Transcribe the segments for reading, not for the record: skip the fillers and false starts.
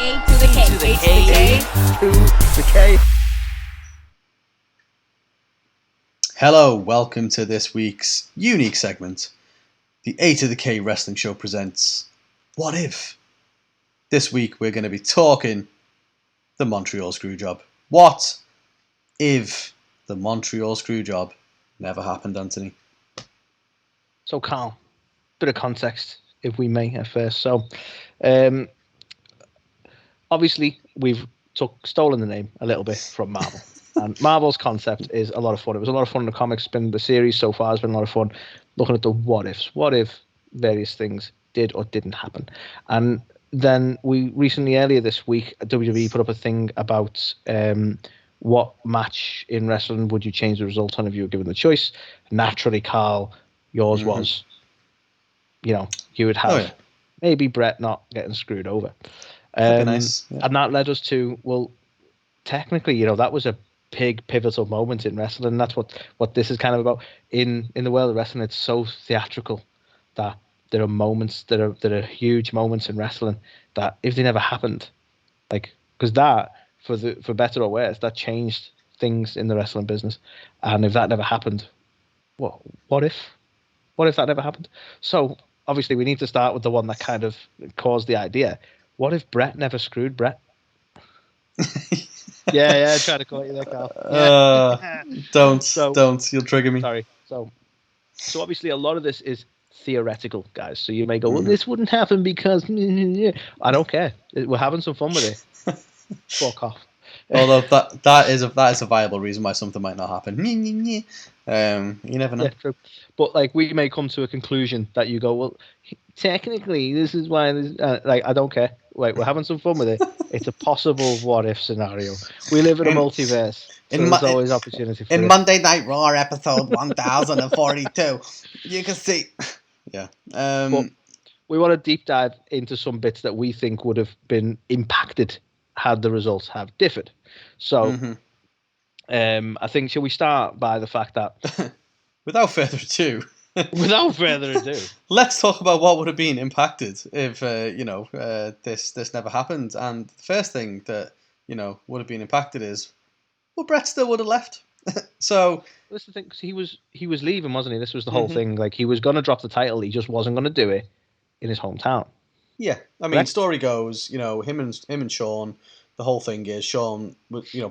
A to the K. To the K. To the K. Hello, welcome to this week's unique segment. The A2theK Wrestling Show presents What If? This week we're going to be talking the Montreal Screwjob. What if the Montreal Screwjob never happened, Anthony? So, Carl, bit of context, if we may, at first. So, obviously, we've stolen the name a little bit from Marvel. And Marvel's concept is a lot of fun. It was a lot of fun in the comics. The series so far has been a lot of fun looking at the what ifs. What if various things did or didn't happen? And then we recently, earlier this week, WWE put up a thing about what match in wrestling would you change the result on if you were given the choice. Naturally, Carl, yours was, you would have maybe Bret not getting screwed over. That'd be nice. Yeah. And that led us to, well, technically, that was a big pivotal moment in wrestling. That's what this is kind of about. In the world of wrestling, it's so theatrical that there are moments that are huge moments in wrestling that if they never happened, because that for better or worse, that changed things in the wrestling business. And if that never happened, what if that never happened? So obviously we need to start with the one that kind of caused the idea. What if Bret never screwed Bret? Yeah, try to call you there, Carl. Don't. You'll trigger me. Sorry. So obviously a lot of this is theoretical, guys. So you may go, well, this wouldn't happen because I don't care. We're having some fun with it. Fuck off. Although that is a viable reason why something might not happen. You never know. Yeah, true. But we may come to a conclusion that you go, well, technically this is why. I don't care. Wait, we're having some fun with it. It's a possible what if scenario. We live in a multiverse. So there's always opportunity for it. In Monday Night Raw episode 1042, you can see. Yeah. But we want to deep dive into some bits that we think would have been impacted had the results have differed. So, I think, shall we start by the fact that... Without further ado, let's talk about what would have been impacted if, this never happened. And the first thing that, would have been impacted is, well, Bret still would have left. So... That's the thing, because he was leaving, wasn't he? This was the whole thing. He was going to drop the title. He just wasn't going to do it in his hometown. Yeah, I mean, story goes, him and Shawn, the whole thing is Shawn,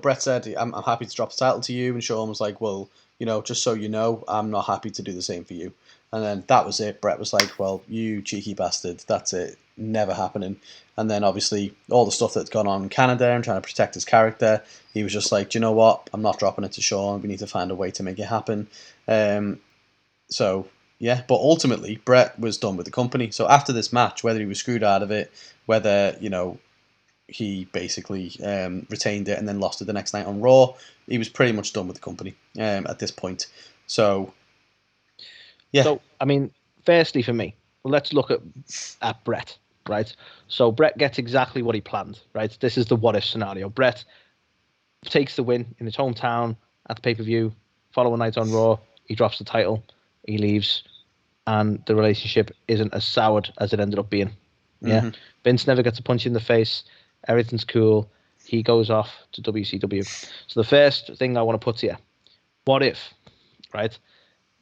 Bret said, I'm happy to drop the title to you, and Shawn was like, well, just so you know, I'm not happy to do the same for you. And then that was it. Bret was like, well, you cheeky bastard, that's it, never happening. And then obviously all the stuff that's gone on in Canada and trying to protect his character, he was just like, do you know what, I'm not dropping it to Shawn, we need to find a way to make it happen. So... yeah, but ultimately, Bret was done with the company. So after this match, whether he was screwed out of it, whether, he basically retained it and then lost it the next night on Raw, he was pretty much done with the company at this point. So, yeah. So, I mean, firstly for me, let's look at Bret, right? So Bret gets exactly what he planned, right? This is the what-if scenario. Bret takes the win in his hometown at the pay-per-view, following night on Raw, he drops the title, he leaves, and the relationship isn't as soured as it ended up being. Yeah, Vince never gets a punch in the face. Everything's cool. He goes off to WCW. So the first thing I want to put to you, what if, right?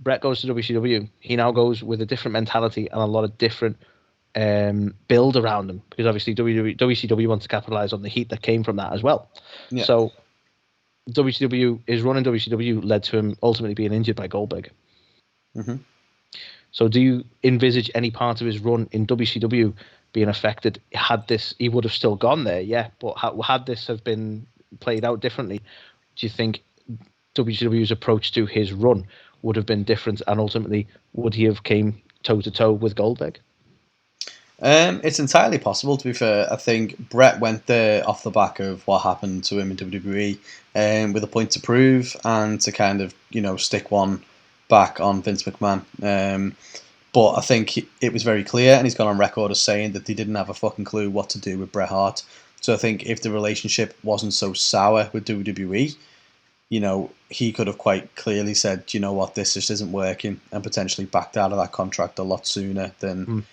Bret goes to WCW. He now goes with a different mentality and a lot of different build around him, because obviously WCW wants to capitalize on the heat that came from that as well. Yeah. So his run in WCW led to him ultimately being injured by Goldberg. So do you envisage any part of his run in WCW being affected? He would have still gone there, yeah, but had this have been played out differently, do you think WCW's approach to his run would have been different, and ultimately would he have came toe-to-toe with Goldberg? It's entirely possible, to be fair. I think Bret went there off the back of what happened to him in WWE, with a point to prove and to kind of, stick one back on Vince McMahon. But I think it was very clear, and he's gone on record as saying that they didn't have a fucking clue what to do with Bret Hart. So I think if the relationship wasn't so sour with WWE, he could have quite clearly said, you know what, this just isn't working, and potentially backed out of that contract a lot sooner than,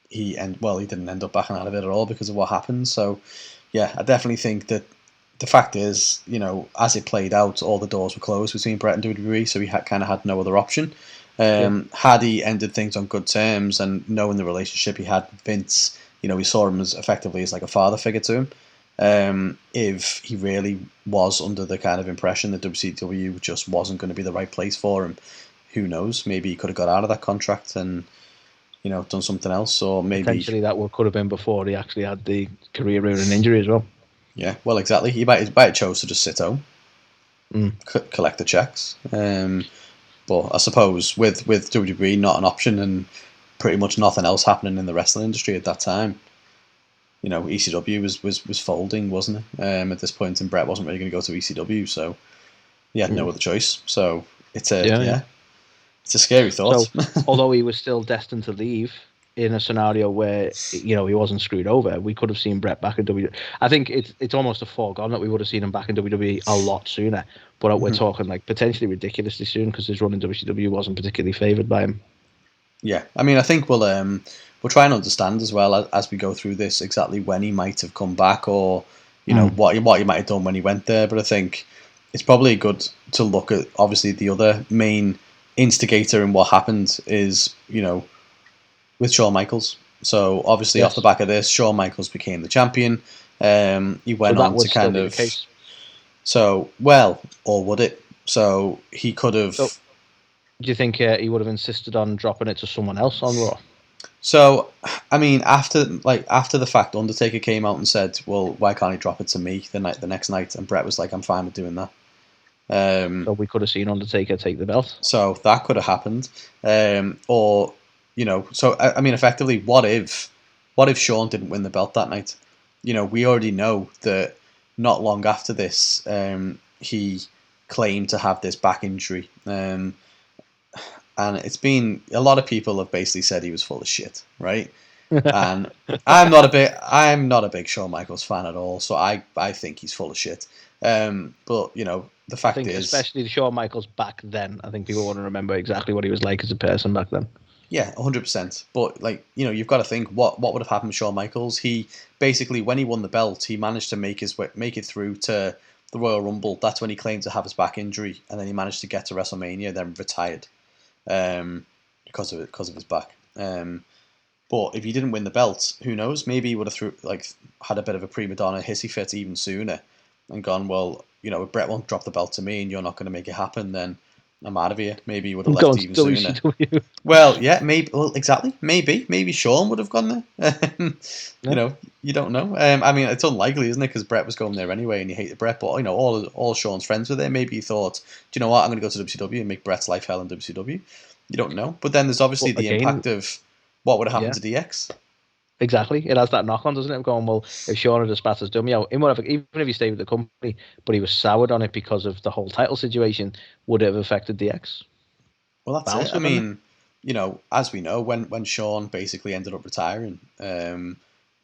he didn't end up backing out of it at all because of what happened. So yeah, I definitely think that the fact is, as it played out, all the doors were closed between Bret and WWE, so he kind of had no other option. Had he ended things on good terms and knowing the relationship he had with Vince, he saw him as effectively as like a father figure to him. If he really was under the kind of impression that WCW just wasn't going to be the right place for him, who knows? Maybe he could have got out of that contract and done something else, or maybe potentially that could have been before he actually had the career-ruining injury as well. Yeah, well, exactly. He might have chose to just sit home, collect the checks. But I suppose with WWE not an option and pretty much nothing else happening in the wrestling industry at that time, ECW was folding, wasn't it? At this point, and Bret wasn't really going to go to ECW, so he had no other choice. So it's it's a scary thought. So, although he was still destined to leave in a scenario where he wasn't screwed over, we could have seen Bret back in WWE. I think it's almost a foregone that we would have seen him back in WWE a lot sooner. But we're talking like potentially ridiculously soon because his run in WCW wasn't particularly favoured by him. Yeah, I mean, I think we'll try and understand as well as we go through this exactly when he might have come back or what he might have done when he went there. But I think it's probably good to look at obviously the other main instigator in what happened is with Shawn Michaels. So obviously off the back of this, Shawn Michaels became the champion. He went on to kind of. So or would it? So he could have. So, do you think he would have insisted on dropping it to someone else on Raw? So I mean, after the fact, Undertaker came out and said, "Well, why can't he drop it to me the next night?" And Bret was like, "I'm fine with doing that." So we could have seen Undertaker take the belt. So that could have happened, or So I mean, effectively, what if Shawn didn't win the belt that night? We already know that not long after this, he claimed to have this back injury, and it's been a lot of people have basically said he was full of shit, right? And I'm not a big Shawn Michaels fan at all, so I think he's full of shit. But the fact is, especially the Shawn Michaels back then, I think people want to remember exactly what he was like as a person back then. Yeah, 100%. But you've got to think what would have happened with Shawn Michaels. He basically, when he won the belt, he managed to make it through to the Royal Rumble. That's when he claimed to have his back injury, and then he managed to get to WrestleMania, then retired because of his back. But if he didn't win the belt, who knows? Maybe he would have had a bit of a prima donna hissy fit even sooner, and gone, well, if Bret won't drop the belt to me, and you're not going to make it happen, then I'm out of here. Maybe he would have left even sooner. Well, yeah, maybe. Well, exactly. Maybe Shawn would have gone there. You don't know. I mean, it's unlikely, isn't it? Because Bret was going there anyway, and he hated Bret. But all Shawn's friends were there. Maybe he thought, do you know what? I'm going to go to WCW and make Bret's life hell in WCW. You don't know. But then there's obviously the impact of what would have happened to DX. Exactly. It has that knock on, doesn't it? I'm going, well, if Shawn had spat his dummy out, even if he stayed with the company, but he was soured on it because of the whole title situation, would it have affected DX? Well, that's it. I mean, as we know, when Shawn basically ended up retiring,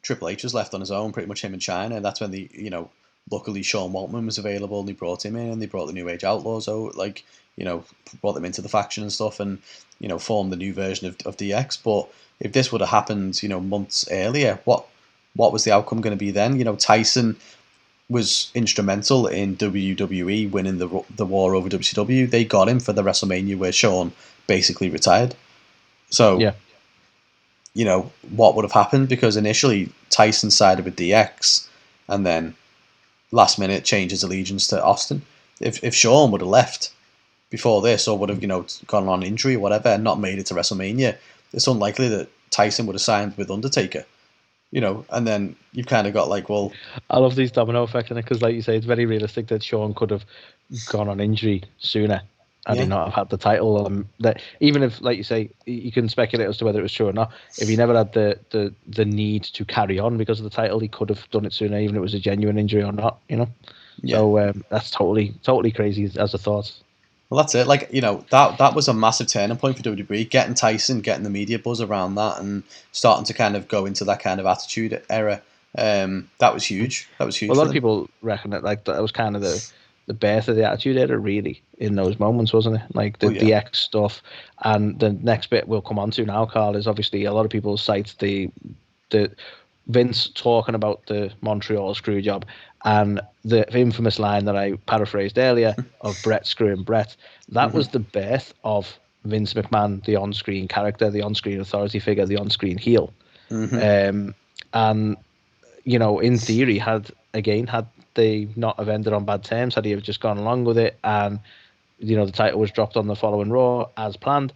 Triple H was left on his own, pretty much him and China, and that's when luckily Sean Waltman was available, and they brought him in, and they brought the New Age Outlaws out, brought them into the faction and stuff, and formed the new version of DX. But if this would have happened, months earlier, what was the outcome going to be then? Tyson was instrumental in WWE winning the war over WCW. They got him for the WrestleMania where Shawn basically retired. So, what would have happened? Because initially Tyson sided with DX, and then last minute changed his allegiance to Austin. If Shawn would have left before this, or would have gone on injury or whatever and not made it to WrestleMania, it's unlikely that Tyson would have signed with Undertaker. And then you've kind of got well... I love these domino effects in it because, like you say, it's very realistic that Shawn could have gone on injury sooner had he not have had the title. That even if, like you say, you can speculate as to whether it was true or not. If he never had the need to carry on because of the title, he could have done it sooner, even if it was a genuine injury or not. Yeah. So that's totally crazy as a thought. Well, that's it. That was a massive turning point for WWE. Getting Tyson, getting the media buzz around that, and starting to kind of go into that kind of attitude era. That was huge. A lot of people reckon that that was kind of the birth of the Attitude Era, really, in those moments, wasn't it? Like the DX stuff, and the next bit we'll come on to now, Carl, is obviously a lot of people cite the Vince talking about the Montreal screw job and the infamous line that I paraphrased earlier of Bret screwing Bret. That was the birth of Vince McMahon, the on-screen character, the on-screen authority figure, the on-screen heel. And, you know, in theory, had they not have ended on bad terms, had he have just gone along with it, and, you know, the title was dropped on the following Raw as planned,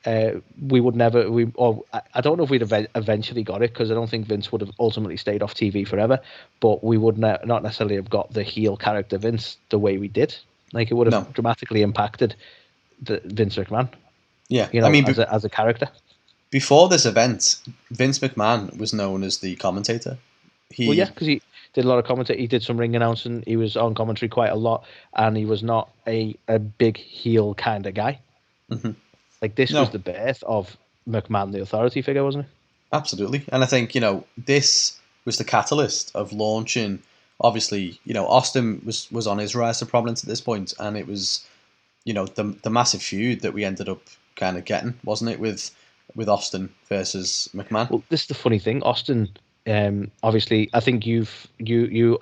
we would never, I don't know if we'd have eventually got it, because I don't think Vince would have ultimately stayed off TV forever, but we would not necessarily have got the heel character Vince the way we did. Like, it would have dramatically impacted the Vince McMahon. Yeah, you know, I mean, as a character. Before this event, Vince McMahon was known as the commentator. Well, yeah, because he did a lot of commentary. He did some ring announcing. He was on commentary quite a lot, and he was not a big heel kind of guy. Like, this was the birth of McMahon, the authority figure, wasn't it? Absolutely. And I think, you know, this was the catalyst of launching. Obviously, you know, Austin was on his rise to prominence at this point, and it was, you know, the massive feud that we ended up kind of getting, wasn't it, with Austin versus McMahon? Well, this is the funny thing. Austin, obviously, I think you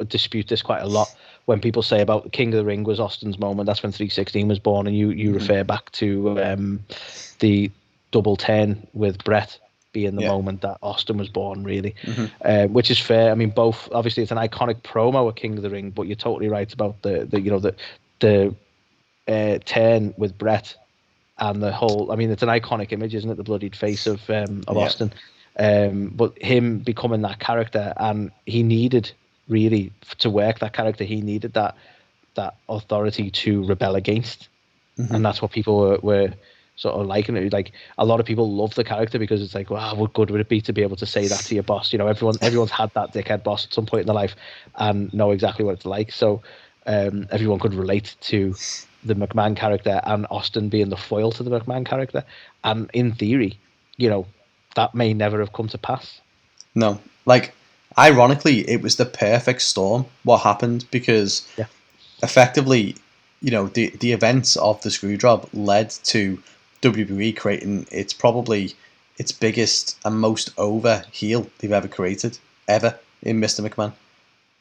dispute this quite a lot when people say about the King of the Ring was Austin's moment. That's when 316 was born, and you refer back to the double 10 with Bret being the moment that Austin was born, really, which is fair. I mean, both, obviously, it's an iconic promo at King of the Ring, but you're totally right about the 10 with Bret. And the whole, I mean, it's an iconic image, isn't it? The bloodied face of Austin. But him becoming that character, and he needed, really, to work that character, he needed that authority to rebel against. And that's what people were sort of liking it. Like, a lot of people love the character because it's like, wow, what good would it be to be able to say that to your boss? You know, everyone's had that dickhead boss at some point in their life and know exactly what it's like. So everyone could relate to the McMahon character, and Austin being the foil to the McMahon character. And in theory, you know, that may never have come to pass. No. Like, ironically, it was the perfect storm what happened, because effectively, you know, the events of the Screwjob led to WWE creating probably its biggest and most over heel they've ever created, ever, in Mr. McMahon.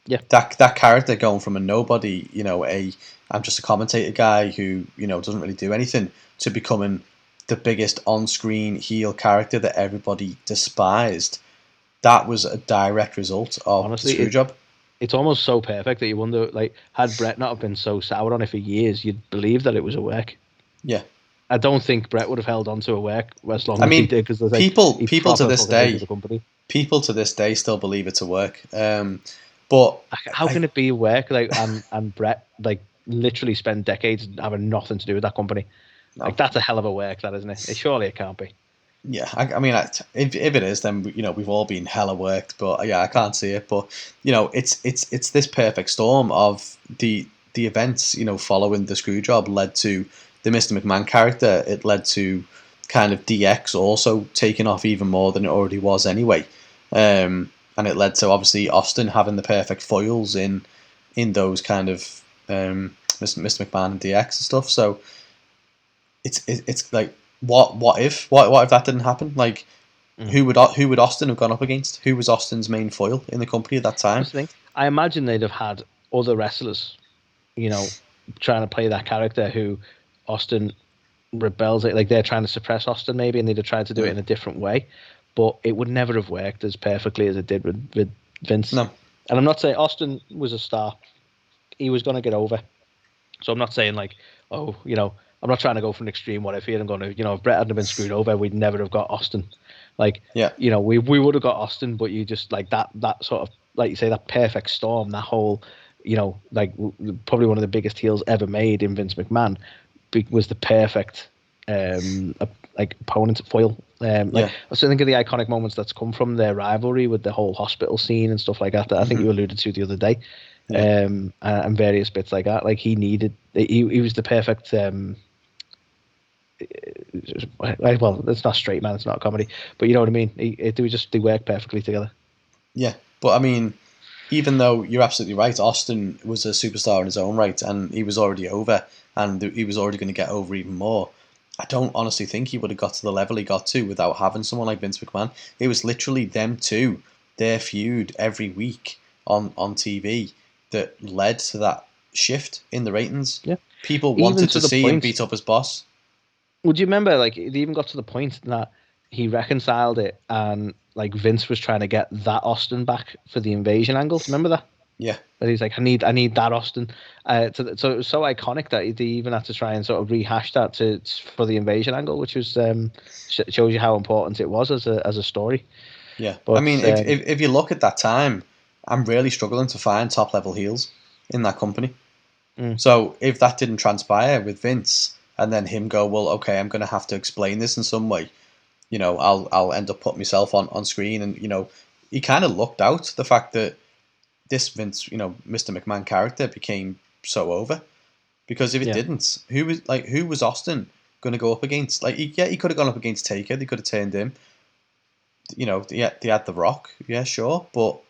Yeah, that character going from a nobody, you know, I'm just a commentator guy who, you know, doesn't really do anything, to becoming the biggest on-screen heel character that everybody despised. That was a direct result of the Screwjob. It's almost so perfect that you wonder, like, had Bret not have been so sour on it for years, you'd believe that it was a work. Yeah. I don't think Bret would have held on to a work as long as he did, because people to this day still believe it's a work. But how can it be a work? Like, and Bret, like, literally spent decades having nothing to do with that company. No. Like, that's a hell of a work, that, isn't it? Surely it can't be. Yeah, I mean, if it is, then, you know, we've all been hella worked. But yeah, I can't see it. But, you know, it's this perfect storm of the events, you know, following the Screwjob led to the Mr. McMahon character. It led to kind of DX also taking off even more than it already was anyway. And it led to, obviously, Austin having the perfect foils in those kind of Mr. McMahon and DX and stuff. So it's like, what if that didn't happen? Like, who would Austin have gone up against? Who was Austin's main foil in the company at that time? I imagine they'd have had other wrestlers, you know, trying to play that character who Austin rebels at. Like, they're trying to suppress Austin maybe, and they'd have tried to do it in a different way. But it would never have worked as perfectly as it did with Vince. No. And I'm not saying Austin was a star. He was going to get over. So I'm not saying, like, oh, you know, I'm not trying to go for an extreme what if here. I'm going to, you know, if Bret hadn't been screwed over, we'd never have got Austin. Like, you know, we would have got Austin, but you just, like, that sort of, like you say, that perfect storm, that whole, you know, like, probably one of the biggest heels ever made in Vince McMahon was the perfect like opponent foil. I still think of the iconic moments that's come from their rivalry with the whole hospital scene and stuff like that I think you alluded to the other day, and various bits like that. Like, he was the perfect well, it's not straight man, it's not a comedy, but you know what I mean. They work perfectly together. Yeah, but I mean, even though you're absolutely right, Austin was a superstar in his own right, and he was already over, and he was already going to get over even more. I don't honestly think he would have got to the level he got to without having someone like Vince McMahon. It was literally them two, their feud every week on TV that led to that shift in the ratings. Yeah. People Even wanted to to the see him point- beat up his boss. Would you remember, like, it even got to the point that he reconciled it, and like Vince was trying to get that Austin back for the invasion angle. Remember that? Yeah. But he's like, I need that Austin. So it was so iconic that they even had to try and sort of rehash that for the invasion angle, which was shows you how important it was as a story. Yeah, But, I mean, if you look at that time, I'm really struggling to find top level heels in that company. So if that didn't transpire with Vince, and then him go, well, okay, I'm going to have to explain this in some way. You know, I'll end up putting myself on screen, and you know, he kind of looked out the fact that this Vince, you know, Mr. McMahon character became so over, because if it didn't, who was Austin going to go up against? Like, he could have gone up against Taker, they could have turned him. You know, they had The Rock, yeah, sure, but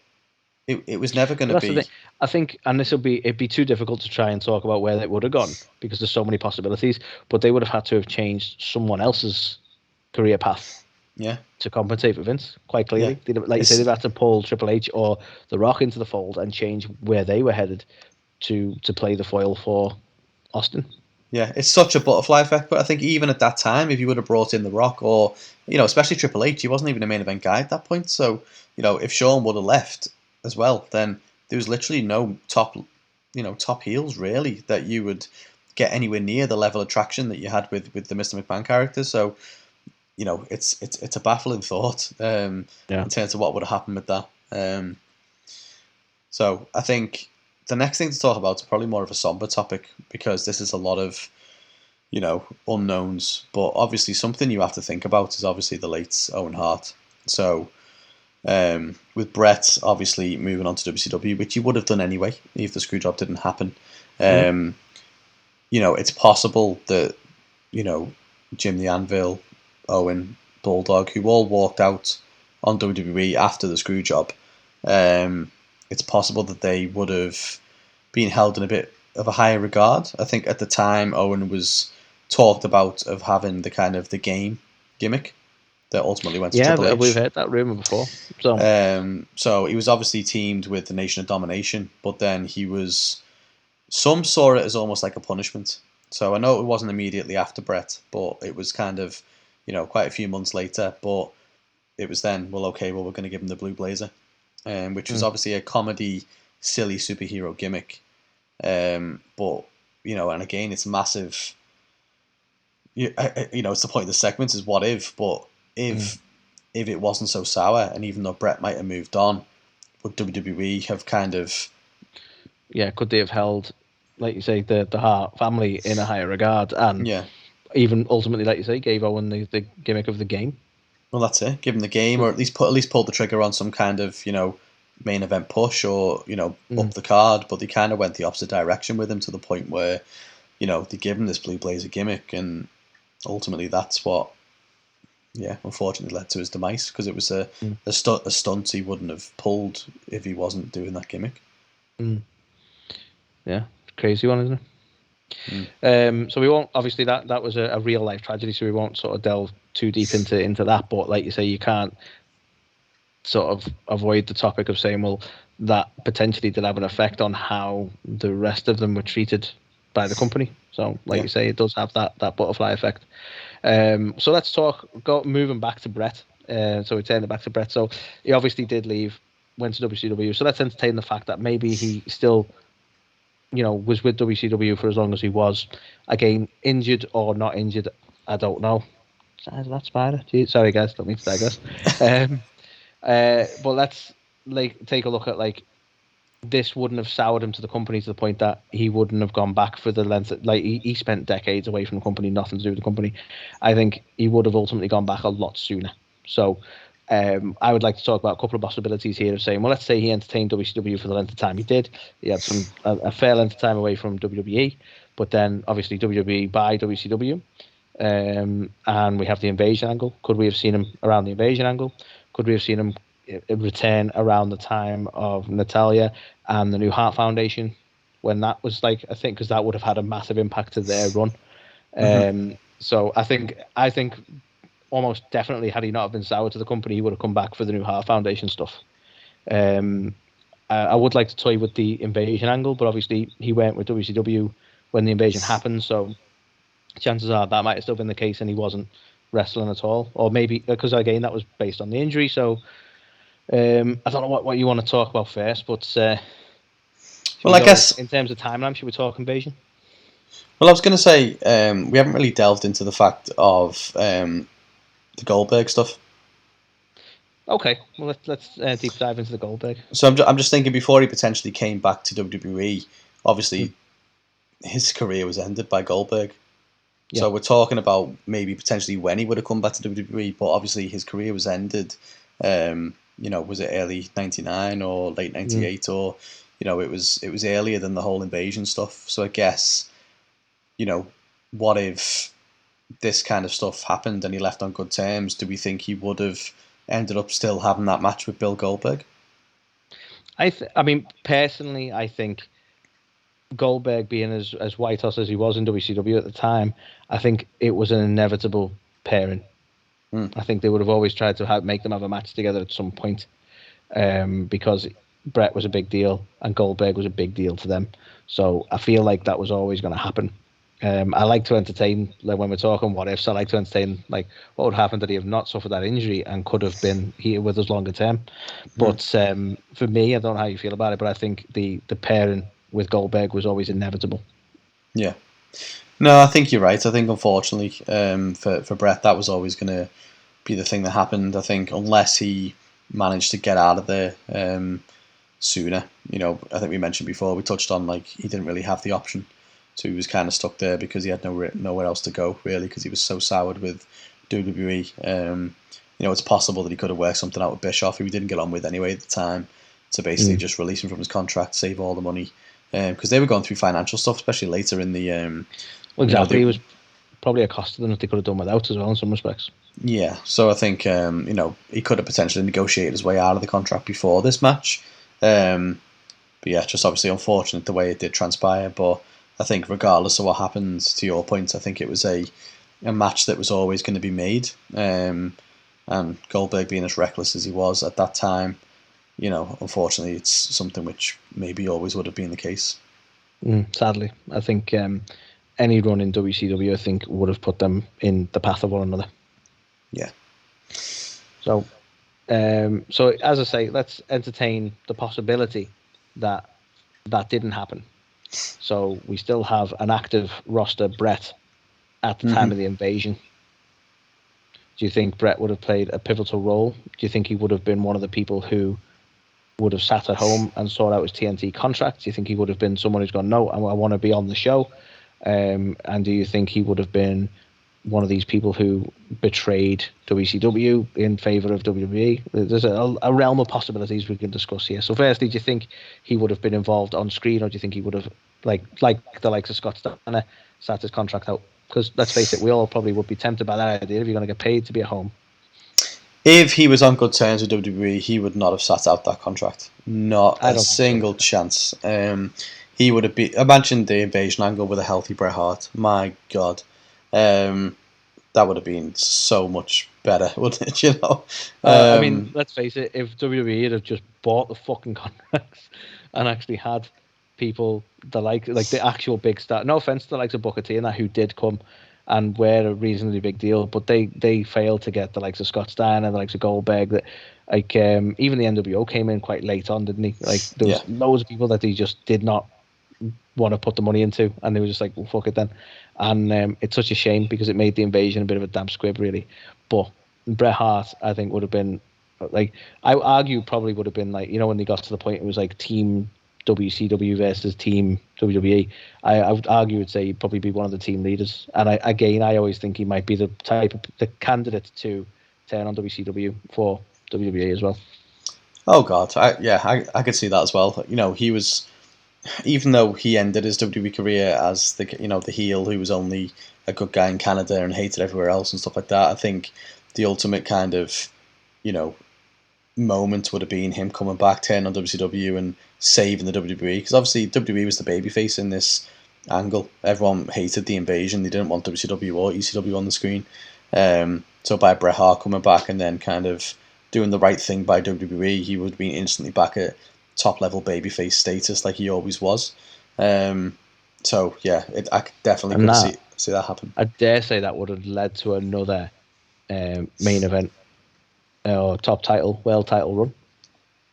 it was never going to be. I think, and it'd be too difficult to try and talk about where it would have gone because there's so many possibilities. But they would have had to have changed someone else's career path. Yeah. To compensate for Vince, quite clearly. Yeah. Like you say, they've had to pull Triple H or The Rock into the fold and change where they were headed to play the foil for Austin. Yeah, it's such a butterfly effect, but I think even at that time, if you would have brought in The Rock or, you know, especially Triple H, he wasn't even a main event guy at that point. So, you know, if Shawn would have left as well, then there was literally no top heels really that you would get anywhere near the level of traction that you had with the Mr. McMahon character. So, you know, it's a baffling thought in terms of what would have happened with that. So I think the next thing to talk about is probably more of a somber topic, because this is a lot of, you know, unknowns. But obviously something you have to think about is obviously the late Owen Hart. So with Bret obviously moving on to WCW, which he would have done anyway if the Screwjob didn't happen. You know, it's possible that, you know, Jim the Anvil, Owen, Bulldog, who all walked out on WWE after the Screwjob, it's possible that they would have been held in a bit of a higher regard. I think at the time Owen was talked about of having the kind of the game gimmick that ultimately went to Triple H. Yeah, we've heard that rumor before. So he was obviously teamed with the Nation of Domination, but then some saw it as almost like a punishment. So I know it wasn't immediately after Bret, but it was kind of, you know, quite a few months later. But it was then, we're going to give him the blue blazer, which was obviously a comedy, silly superhero gimmick. But, you know, and again, it's massive. You know, it's the point of the segment is what if, but if it wasn't so sour, and even though Bret might have moved on, would WWE have kind of... Yeah, could they have held, like you say, the Hart family in a higher regard, and even ultimately, like you say, gave Owen the gimmick of the game? Well, that's it. Give him the game, or at least pull the trigger on some kind of, you know, main event push, or, you know, up the card. But they kind of went the opposite direction with him, to the point where, you know, they give him this blue blazer gimmick, and ultimately that's what, unfortunately led to his demise, because it was a stunt he wouldn't have pulled if he wasn't doing that gimmick. Yeah, crazy one, isn't it? So we won't, obviously that was a real life tragedy, so we won't sort of delve too deep into that. But like you say, you can't sort of avoid the topic of saying, well, that potentially did have an effect on how the rest of them were treated by the company. So like you say, it does have that butterfly effect. So let's moving back to Bret. So we turn it back to Bret. So he obviously did leave, went to WCW. So let's entertain the fact that maybe he still, you know, was with WCW for as long as he was. Again, injured or not injured, I don't know. That spider. Gee, sorry guys, don't mean to digress. But let's take a look at this wouldn't have soured him to the company to the point that he wouldn't have gone back for the length. He spent decades away from the company, nothing to do with the company. I think he would have ultimately gone back a lot sooner. So I would like to talk about a couple of possibilities here of saying, well, let's say he entertained WCW for the length of time he did. He had a fair length of time away from WWE, but then obviously WWE by WCW. And we have the invasion angle. Could we have seen him around the invasion angle? Could we have seen him return around the time of Natalia and the New Heart Foundation, when that was like, I think, because that would have had a massive impact to their run. So I think almost definitely, had he not have been sour to the company, he would have come back for the New Heart Foundation stuff. I would like to toy with the invasion angle, but obviously he went with WCW when the invasion happened, so chances are that might have still been the case and he wasn't wrestling at all. Or maybe, because again, that was based on the injury, so I don't know what you want to talk about first, but well, I guess in terms of timeline, should we talk invasion? Well, I was going to say we haven't really delved into the fact of the Goldberg stuff. Okay, well let's deep dive into the Goldberg. So I'm just thinking, before he potentially came back to WWE, obviously his career was ended by Goldberg. Yeah. So we're talking about maybe potentially when he would have come back to WWE, but obviously his career was ended. Was it early '99 or late '98, or it was earlier than the whole invasion stuff. So I guess, what if this kind of stuff happened and he left on good terms? Do we think he would have ended up still having that match with Bill Goldberg? I mean, personally, I think Goldberg being as white hot as he was in WCW at the time, I think it was an inevitable pairing. I think they would have always tried to make them have a match together at some point, because Bret was a big deal and Goldberg was a big deal to them. So I feel like that was always going to happen. I like to entertain, like when we're talking what ifs, I like to entertain like what would happen that he have not suffered that injury and could have been here with us longer term. But for me, I don't know how you feel about it, but I think the pairing with Goldberg was always inevitable. Yeah. No, I think you're right. I think, unfortunately, for Bret, that was always going to be the thing that happened. I think unless he managed to get out of there sooner. I think we mentioned before, we touched on, like, he didn't really have the option. So he was kind of stuck there because he had nowhere else to go, really, because he was so soured with WWE. It's possible that he could have worked something out with Bischoff, who he didn't get on with anyway at the time, to basically just release him from his contract, save all the money. Because they were going through financial stuff, especially later in the... well, exactly. He was probably a cost to them that they could have done without as well in some respects. Yeah, so I think, he could have potentially negotiated his way out of the contract before this match. But yeah, just obviously unfortunate the way it did transpire. But I think regardless of what happened, to your point, I think it was a match that was always going to be made. And Goldberg being as reckless as he was at that time, unfortunately, it's something which maybe always would have been the case. Sadly, I think any run in WCW, I think, would have put them in the path of one another. Yeah. So as I say, let's entertain the possibility that didn't happen. So we still have an active roster Bret at the time of the invasion. Do you think Bret would have played a pivotal role? Do you think he would have been one of the people who would have sat at home and sought out his TNT contract? Do you think he would have been someone who's gone, no, I want to be on the show? And do you think he would have been one of these people who betrayed WCW in favor of WWE? There's a realm of possibilities we can discuss here. So firstly, do you think he would have been involved on screen, or do you think he would have, like the likes of Scott Steiner, sat his contract out? Because let's face it, we all probably would be tempted by that idea if you're going to get paid to be at home. If he was on good terms with WWE, he would not have sat out that contract. Not a single chance. He would have been... Imagine the invasion angle with a healthy Bret Hart. My God. That would have been so much better, wouldn't it? I mean, let's face it, if WWE had just bought the fucking contracts and actually had people like the actual big star, no offense to the likes of Booker T and that, who did come and were a reasonably big deal, but they failed to get the likes of Scott Steiner, the likes of Goldberg, that even the NWO came in quite late on, didn't he? Like, there was loads of people that he just did not want to put the money into, and they were just like, well, fuck it then. And it's such a shame because it made the invasion a bit of a damp squib, really. But Bret Hart, I think, would have been, like, I argue probably would have been, like, when they got to the point it was like team WCW versus team WWE, I would argue, would say he'd probably be one of the team leaders. And I always think he might be the candidate to turn on WCW for WWE as well. Oh God, I could see that as well. He was, even though he ended his WWE career as the heel who was only a good guy in Canada and hated everywhere else and stuff like that, I think the ultimate kind of, moment would have been him coming back, turning on WCW and saving the WWE, because obviously WWE was the babyface in this angle. Everyone hated the invasion; they didn't want WCW or ECW on the screen. So by Bret Hart coming back and then kind of doing the right thing by WWE, he would have been instantly back at top level babyface status like he always was. So yeah, I definitely could see that happen. I dare say that would have led to another main event or top title, world title run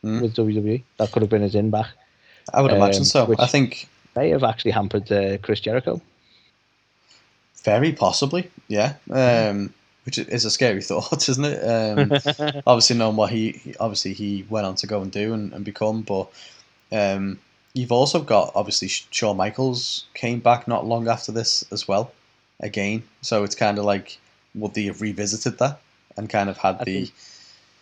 with WWE. That could have been his in back. I would imagine so. Which I think may have actually hampered Chris Jericho. Very possibly, yeah. Which is a scary thought, isn't it? Obviously, knowing what he went on to go and do and become, but you've also got obviously Shawn Michaels came back not long after this as well, again. So it's kind of like, would they have revisited that and kind of had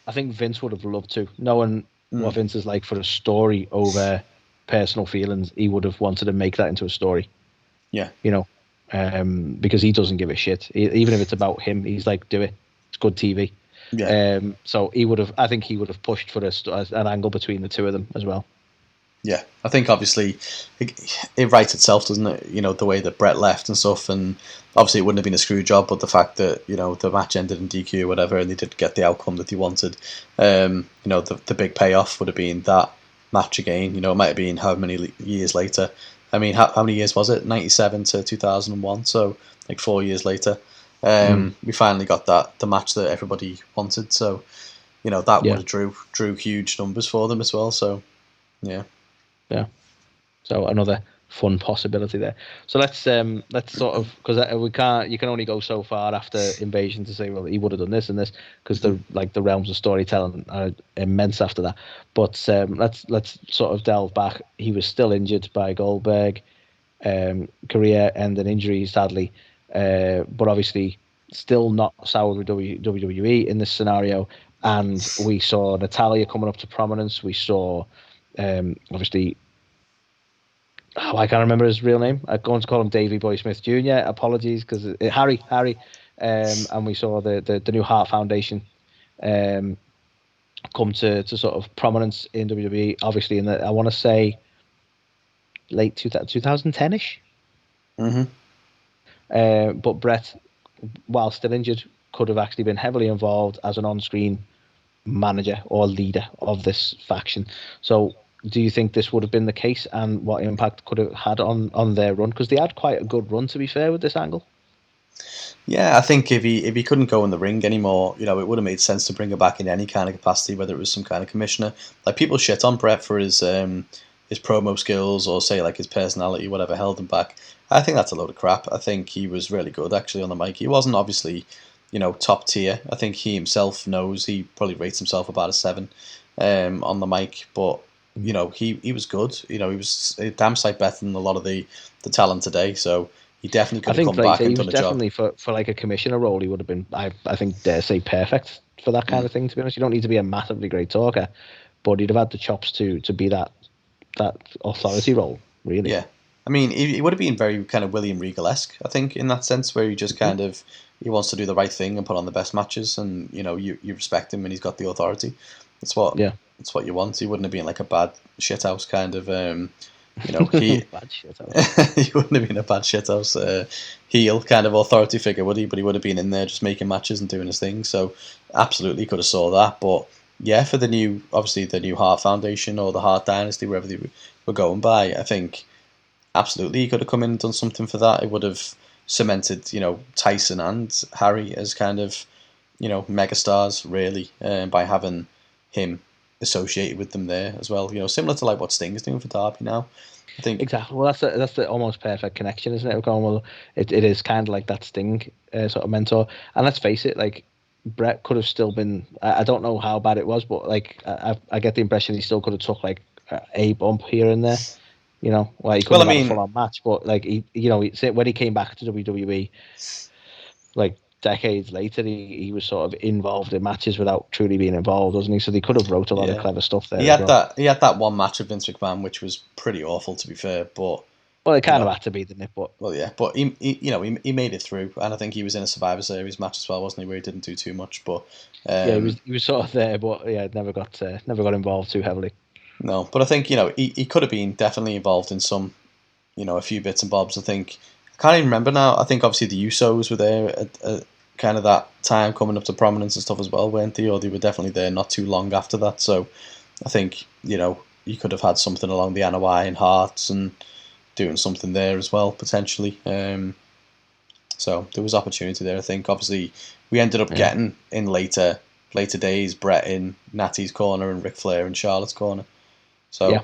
I think Vince would have loved to, knowing what Vince is like for a story over personal feelings. He would have wanted to make that into a story. Yeah, because he doesn't give a shit. Even if it's about him, he's like, do it. It's good TV. Yeah. So I think he would have pushed for an angle between the two of them as well. Yeah, I think obviously it writes itself, doesn't it? The way that Bret left and stuff, and obviously it wouldn't have been a screw job, but the fact that the match ended in DQ or whatever, and they didn't get the outcome that they wanted, the big payoff would have been that match again. It might have been how many years later. I mean, how many years was it? 97 to 2001, so like 4 years later, we finally got the match that everybody wanted. So, that would have drew huge numbers for them as well. So, yeah. Yeah. So another fun possibility there. So let's sort of, because you can only go so far after Invasion to say, well, he would have done this and this, because the realms of storytelling are immense after that. But let's sort of delve back. He was still injured by Goldberg, career ending injury, sadly, but obviously still not soured with WWE in this scenario. And we saw Natalya coming up to prominence. We saw obviously, I can't remember his real name. I'm going to call him Davey Boy Smith Jr. Apologies, because Harry, and we saw the new Hart Foundation come to sort of prominence in WWE. Obviously, in I want to say late 2010ish. But Bret, while still injured, could have actually been heavily involved as an on-screen manager or leader of this faction. So do you think this would have been the case, and what impact could it had on their run? Because they had quite a good run, to be fair, with this angle. Yeah, I think if he couldn't go in the ring anymore, it would have made sense to bring him back in any kind of capacity, whether it was some kind of commissioner. Like, people shit on Bret for his promo skills, or say like his personality, whatever held him back. I think that's a load of crap. I think he was really good actually on the mic. He wasn't obviously top tier. I think he himself knows he probably rates himself about a 7 on the mic, but he was good. He was a damn sight better than a lot of the talent today. So he definitely could have come back and done a job. Definitely for like a commissioner role, he would have been, I think, dare say, perfect for that kind of thing. To be honest, you don't need to be a massively great talker, but he'd have had the chops to be that authority role, really. Yeah, I mean, he would have been very kind of William Regal-esque, I think, in that sense, where he just kind of he wants to do the right thing and put on the best matches, and you respect him and he's got the authority. That's what you want. He wouldn't have been like a bad shithouse kind of he bad shithouse. He wouldn't have been a bad shithouse heel kind of authority figure, would he? But he would have been in there just making matches and doing his thing. So absolutely could have saw that. But yeah, for the new Hart Foundation or the Hart Dynasty, wherever they were going by, I think absolutely he could have come in and done something for that. It would have cemented Tyson and Harry as kind of megastars, really, by having him associated with them there as well. Similar to like what Sting is doing for Darby now. I think exactly. Well, that's the almost perfect connection, isn't it? We're going, well, it is kind of like that Sting sort of mentor. And let's face it, like Bret could have still been. I don't know how bad it was, but like I get the impression he still could have took like a bump here and there. Like he could have had a full-on match, but like when he came back to WWE, like decades later, he was sort of involved in matches without truly being involved, wasn't he? So they could have wrote a lot of clever stuff there. He had that one match with Vince McMahon, which was pretty awful, to be fair. But Well, it kind of had to be, didn't it? But well, yeah, but he made it through, and I think he was in a Survivor Series match as well, wasn't he? Where he didn't do too much, but yeah, he was sort of there, but yeah, never got involved too heavily. No, but I think he could have been definitely involved in some, a few bits and bobs. I think I can't even remember now. I think obviously the Usos were there at kind of that time, coming up to prominence and stuff as well, weren't they? Or they were definitely there not too long after that. So I think you could have had something along the Anoa'i and Hearts and doing something there as well potentially. So there was opportunity there. I think obviously we ended up getting in later days Bret in Natty's corner and Ric Flair in Charlotte's corner. So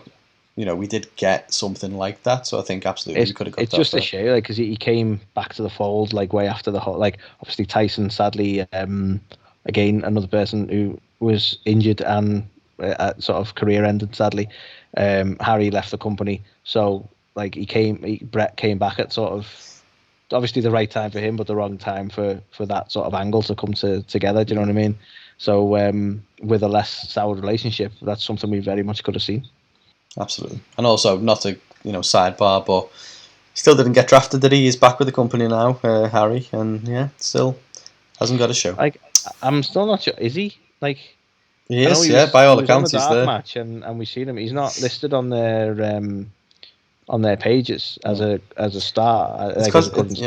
we did get something like that. So I think absolutely we could have got. It's just a shame, like, because he came back to the fold like way after the whole. Like obviously Tyson, sadly, again another person who was injured and sort of career ended. Sadly, Harry left the company, so like Bret came back at sort of obviously the right time for him, but the wrong time for that sort of angle to come together. Do you know what I mean? So with a less soured relationship, that's something we very much could have seen. Absolutely, and also not to sidebar, but still didn't get drafted. Did he? He's back with the company now, Harry, and still hasn't got a show. Like I'm still not sure. Is he like? He is, by all accounts, he's there. Match and we've seen him. He's not listed on their pages as a star. It's because he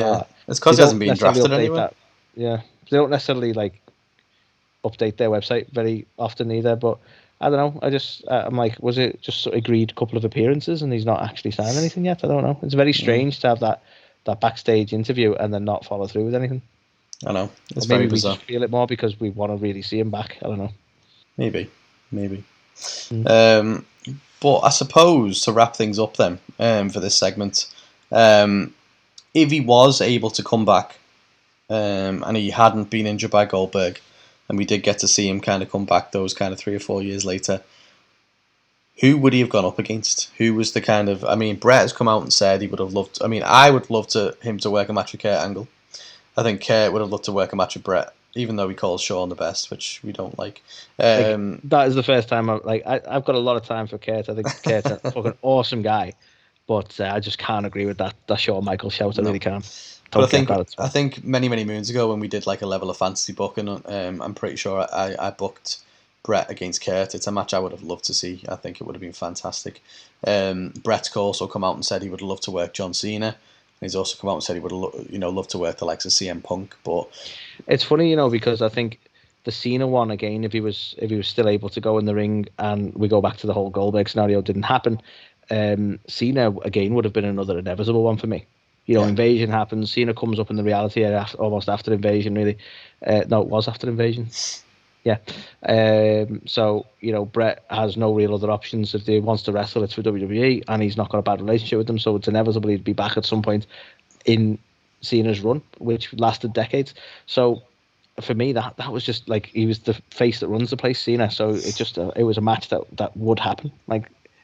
hasn't been drafted anyway. Yeah, they don't necessarily update their website very often either. But I don't know. I'm like, was it just agreed a couple of appearances and he's not actually signed anything yet? I don't know. It's very strange to have that backstage interview and then not follow through with anything. I know. It's very bizarre. We just feel it more because we want to really see him back. I don't know. Maybe. But I suppose to wrap things up then for this segment, if he was able to come back and he hadn't been injured by Goldberg, and we did get to see him kind of come back those kind of 3 or 4 years later, who would he have gone up against? Who was the kind of... I mean, Bret has come out and said he would have loved... I mean, I would love him to work a match with Kurt Angle. I think Kurt would have loved to work a match with Bret, even though he calls Shawn the best, which we don't like. That is the first time I've got a lot of time for Kurt. I think Kurt's a fucking awesome guy, but I just can't agree with that Shawn Michaels shout. I really can't. But I think many moons ago when we did a level of fantasy booking, I'm pretty sure I booked Bret against Kurt. It's a match I would have loved to see. I think it would have been fantastic. Bret's also come out and said he would love to work John Cena. He's also come out and said he would love to work the likes of CM Punk. But it's funny, because I think the Cena one again, if he was still able to go in the ring, and we go back to the whole Goldberg scenario, didn't happen. Cena again would have been another inevitable one for me. Invasion happens. Cena comes up in the reality almost after Invasion, really. No, it was after Invasion. Yeah. So, Bret has no real other options. If he wants to wrestle, it's for WWE, and he's not got a bad relationship with them, so it's inevitable he'd be back at some point in Cena's run, which lasted decades. So, for me, that was just he was the face that runs the place, Cena. So it was a match that would happen.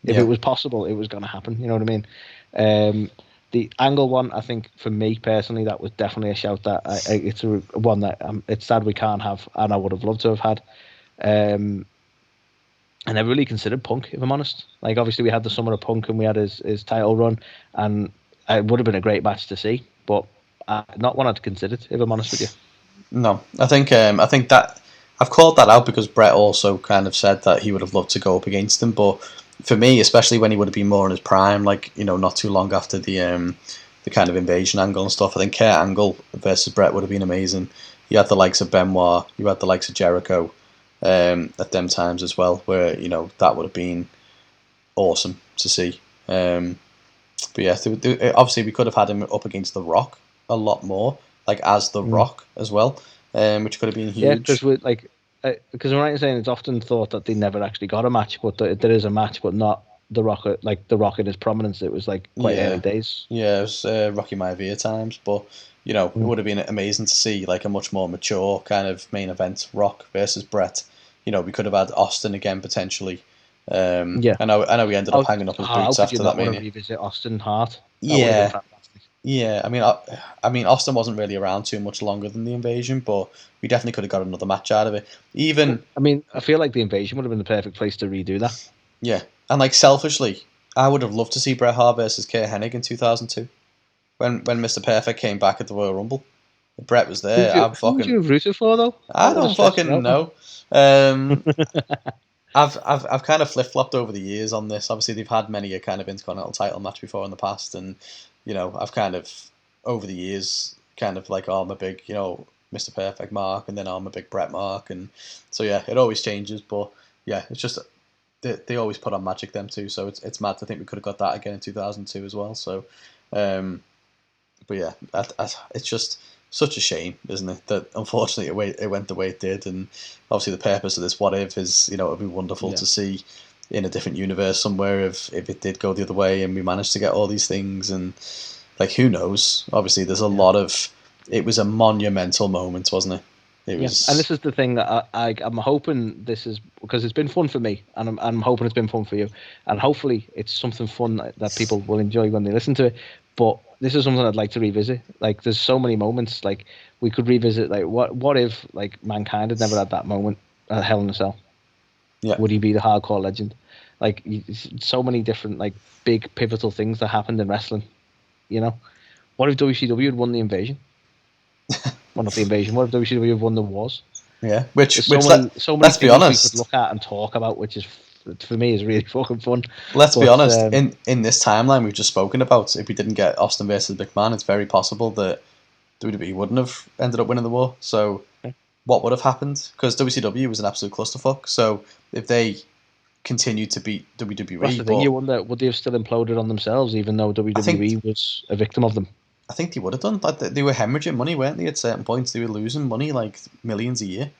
If it was possible, it was going to happen. You know what I mean? The Angle one, I think, for me personally, that was definitely a shout. That it's one that it's sad we can't have, and I would have loved to have had. I never really considered Punk, if I'm honest. Obviously, we had the Summer of Punk, and we had his title run, and it would have been a great match to see, but not one I'd considered, if I'm honest with you. No, I think that I've called that out because Bret also kind of said that he would have loved to go up against him, but for me, especially when he would have been more in his prime, not too long after the kind of Invasion angle and stuff, I think Kurt Angle versus Bret would have been amazing. You had the likes of Benoit, you had the likes of Jericho at them times as well, where that would have been awesome to see. But yeah, obviously we could have had him up against The Rock a lot more, as The Rock as well, which could have been huge. Yeah, because I'm right in saying it's often thought that they never actually got a match, but there is a match, but not The Rock. The Rock in his prominence, it was quite early days. Yeah, it was Rocky Maivia times, but it would have been amazing to see a much more mature kind of main event, Rock versus Bret. We could have had Austin again potentially. I know we ended up hanging up his boots after that. Mania. Revisit Austin Hart. Yeah, I mean, Austin wasn't really around too much longer than the Invasion, but we definitely could have got another match out of it. I feel like the Invasion would have been the perfect place to redo that. Yeah, and selfishly, I would have loved to see Bret Hart versus Kurt Hennig in 2002 when Mr. Perfect came back at the Royal Rumble. Bret was there. Who would you have rooted for though? I don't fucking know. I've kind of flip flopped over the years on this. Obviously, they've had many a kind of Intercontinental title match before in the past, and I've kind of over the years kind of like, oh, I'm a big Mr. Perfect mark, and then I'm a big Bret mark, and so yeah, it always changes. But yeah, it's just they always put on magic them too. So it's mad to think we could have got that again in 2002 as well. So, but yeah, it's just such a shame, isn't it, that unfortunately it went the way it did. And obviously the purpose of this what if is, it'd be wonderful to see in a different universe somewhere if it did go the other way and we managed to get all these things. And like, who knows? Obviously there's a lot of, it was a monumental moment, wasn't it? It was. And this is the thing that I'm hoping this is, because it's been fun for me, and I'm hoping it's been fun for you, and hopefully it's something fun that people will enjoy when they listen to it. But this is something I'd like to revisit. Like, there's so many moments. Like, we could revisit. Like, what if like Mankind had never had that moment at Hell in a Cell? Yeah. Would he be the hardcore legend? Like, so many different like big pivotal things that happened in wrestling. What if WCW had won the Invasion? Well, not the Invasion. What if WCW had won the Wars? Yeah, which so many let's be honest, we could look at and talk about, which is, for me, is really fucking fun. Let's be honest, in this timeline we've just spoken about, if we didn't get Austin versus McMahon, it's very possible that WWE wouldn't have ended up winning the war. So what would have happened? Because WCW was an absolute clusterfuck. So if they continued to beat WWE, that's the thing. You wonder, would they have still imploded on themselves, even though WWE was a victim of them? I think they would have done. Like, they were hemorrhaging money, weren't they? At certain points, they were losing money, like millions a year.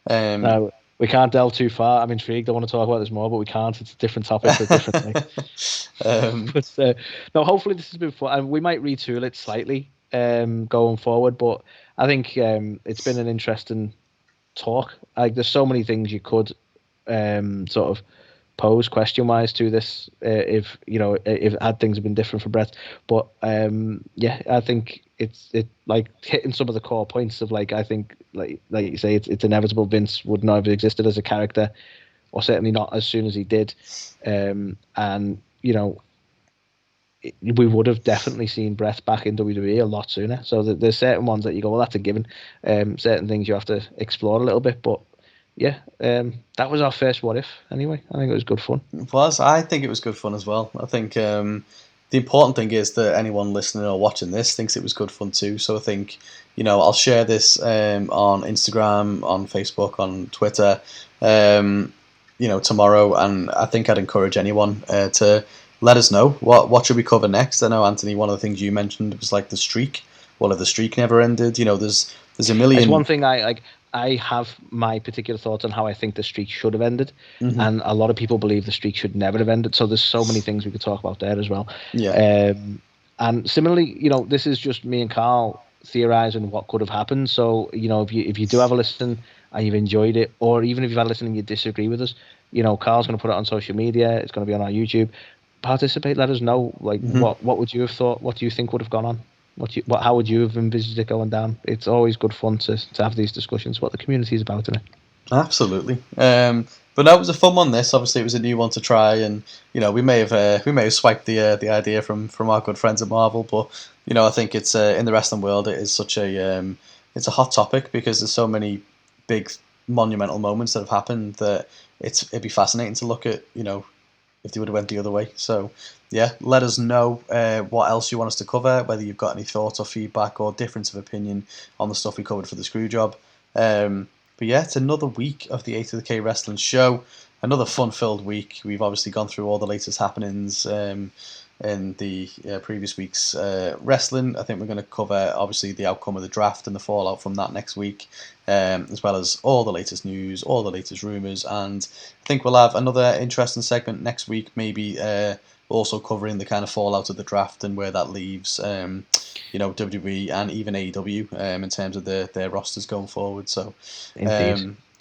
No, we can't delve too far. I'm intrigued. I want to talk about this more, but we can't. It's a different topic for a different day. But no, hopefully this has been fun, and we might retool it slightly going forward. But I think it's been an interesting talk. Like, there's so many things you could sort of pose question-wise to this, if had things have been different for Bret. But I think it's like hitting some of the core points of, like, I think like you say, it's inevitable Vince would not have existed as a character, or certainly not as soon as he did, and we would have definitely seen Bret back in WWE a lot sooner. So there's certain ones that you go, well, that's a given. Certain things you have to explore a little bit, but yeah, that was our first what if anyway. I think it was good fun. It was. I think it was good fun as well. I think the important thing is that anyone listening or watching this thinks it was good fun too. So I think, I'll share this on Instagram, on Facebook, on Twitter, tomorrow. And I think I'd encourage anyone to let us know what should we cover next. I know, Anthony, one of the things you mentioned was like the streak. Well, if the streak never ended, there's a million. It's one thing I have my particular thoughts on how I think the streak should have ended, and a lot of people believe the streak should never have ended. So there's so many things we could talk about there as well. Yeah. And similarly, you this is just me and Carl theorizing what could have happened. So if you do have a listen and you've enjoyed it, or even if you've had a listen and you disagree with us, Carl's going to put it on social media. It's going to be on our YouTube. Participate. Let us know. Like, what would you have thought? What do you think would have gone on? How would you have envisaged it going down? It's always good fun to have these discussions. What the community is about, isn't it? Absolutely. But no, it was a fun one. This, obviously, it was a new one to try, and we may have swiped the idea from our good friends at Marvel. But I think it's in the wrestling world, it is such a it's a hot topic because there's so many big monumental moments that have happened that it'd be fascinating to look at. If they would have went the other way. So, yeah, let us know what else you want us to cover, whether you've got any thoughts or feedback or difference of opinion on the stuff we covered for the Screwjob. But yeah, it's another week of the A2theK Wrestling Show. Another fun-filled week. We've obviously gone through all the latest happenings in the previous week's wrestling. I think we're going to cover, obviously, the outcome of the draft and the fallout from that next week, as well as all the latest news, all the latest rumours, and I think we'll have another interesting segment next week, maybe also covering the kind of fallout of the draft and where that leaves WWE and even AEW in terms of their rosters going forward. So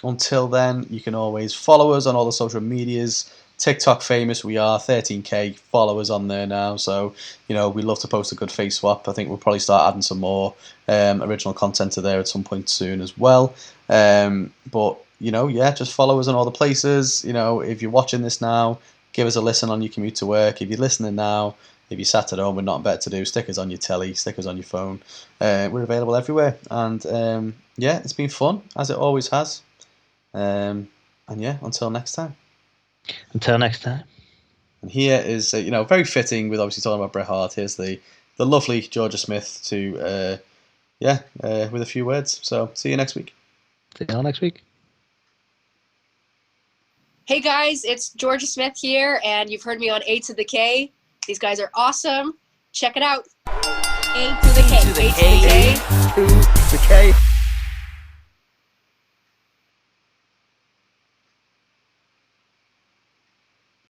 until then, you can always follow us on all the social medias. TikTok famous, we are 13k followers on there now, so we love to post a good face swap. I think we'll probably start adding some more original content to there at some point soon as well. But just follow us on all the places. If you're watching this now, give us a listen on your commute to work. If you're listening now, if you sat at home with nothing better to do, stick us on your telly, stick us on your phone. We're available everywhere. And yeah, it's been fun, as it always has. And yeah, until next time. Until next time. And here is, very fitting with obviously talking about Bret Hart. Here's the lovely Georgia Smith to, with a few words. So see you next week. See you all next week. Hey guys, it's Georgia Smith here, and you've heard me on A2theK. These guys are awesome. Check it out. A2theK.